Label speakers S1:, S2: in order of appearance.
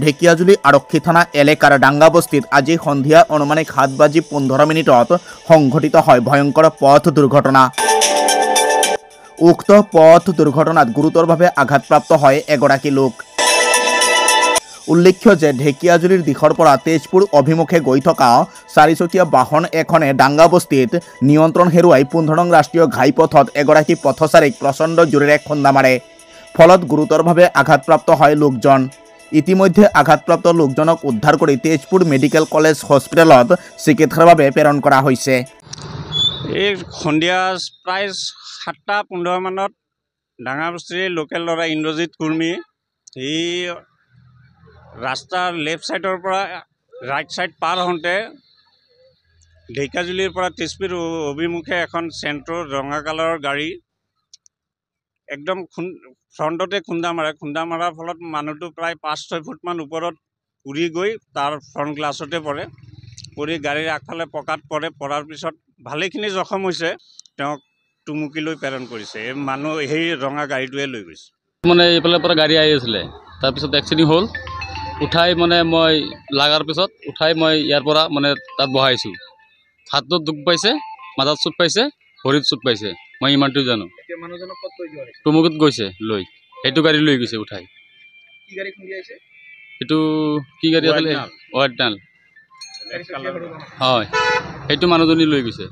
S1: ঢেকিয়াজুলি আৰক্ষী থানা এলেকাৰ ডাঙ্গাবস্তিত আজি সন্ধিয়া অনুমানিক 7:15 সংঘটিত হয় ভয়ংকৰ পথ দুৰ্ঘটনা। উক্ত পথ দুৰ্ঘটনাত গুৰুতৰভাৱে আঘাতপ্ৰাপ্ত হয় এগৰাকী লোক। উল্লেখ্য যে ঢেকিয়াজুলিৰ দিশৰ পৰা তেজপুৰ অভিমুখে গৈ থকা চাৰিচকীয়া বাহন এখনে ডাঙ্গাবস্তিত নিয়ন্ত্ৰণ হেৰুৱাই 15 নং ৰাষ্ট্ৰীয় ঘাইপথত এগৰাকী পথচাৰীক প্ৰচণ্ড জোৰেৰে খুন্দা মাৰে। ফলত গুৰুতৰভাৱে আঘাতপ্ৰাপ্ত হয় লোকজন। ইতিমধ্যে আঘাতপ্ৰাপ্ত লোকজনক উদ্ধাৰ কৰি তেজপুৰ মেডিকেল কলেজ হস্পিটেলত চিকিৎসাৰ বাবে প্ৰেৰণ কৰা হৈছে।
S2: এই সন্ধিয়া প্ৰায় 7:15 মানত ডাঙ্গাবস্তিৰ লোকেল ল'ৰা ইন্দ্ৰজিৎ কুৰ্মী সি ৰাস্তাৰ লেফ্ট চাইডৰ পৰা ৰাইট চাইড পাৰ হওঁতে ঢেকিয়াজুলিৰ পৰা তেজপুৰ অভিমুখে এখন চেণ্ট্ৰ' ৰঙা কালাৰৰ গাড়ী একদম ফ্ৰণ্টতে খুন্দা মৰাৰ ফলত মানুহটো প্ৰায় 5-6 ফুটমান ওপৰত উৰি গৈ তাৰ ফ্ৰণ্ট গ্লাছতে পৰি গাড়ীৰ আগফালে পকাত পৰাৰ পিছত ভালেখিনি জখম হৈছে। তেওঁক টুমুকিলৈ প্ৰেৰণ কৰিছে। এই মানুহ সেই ৰঙা গাড়ীটোৱে লৈ গৈছে।
S3: মানে এইফালৰ পৰা গাড়ী আহি আছিলে, তাৰপিছত এক্সিডেণ্ট হ'ল। উঠাই মানে মই লাগাৰ পিছত মই ইয়াৰ পৰা মানে তাত বহাইছোঁ। হাতত দুখ পাইছে, মাথাত চুট পাইছে, ভৰিত চুট পাইছে। মই ইমানটোৱে জানো। টুমুকিত গৈছে লৈ, সেইটো গাড়ী লৈ গৈছে উঠাই। এইটো কি গাড়ী আছিলে? ৱাইটনাল। হয়, সেইটো মানুহজনী লৈ গৈছে।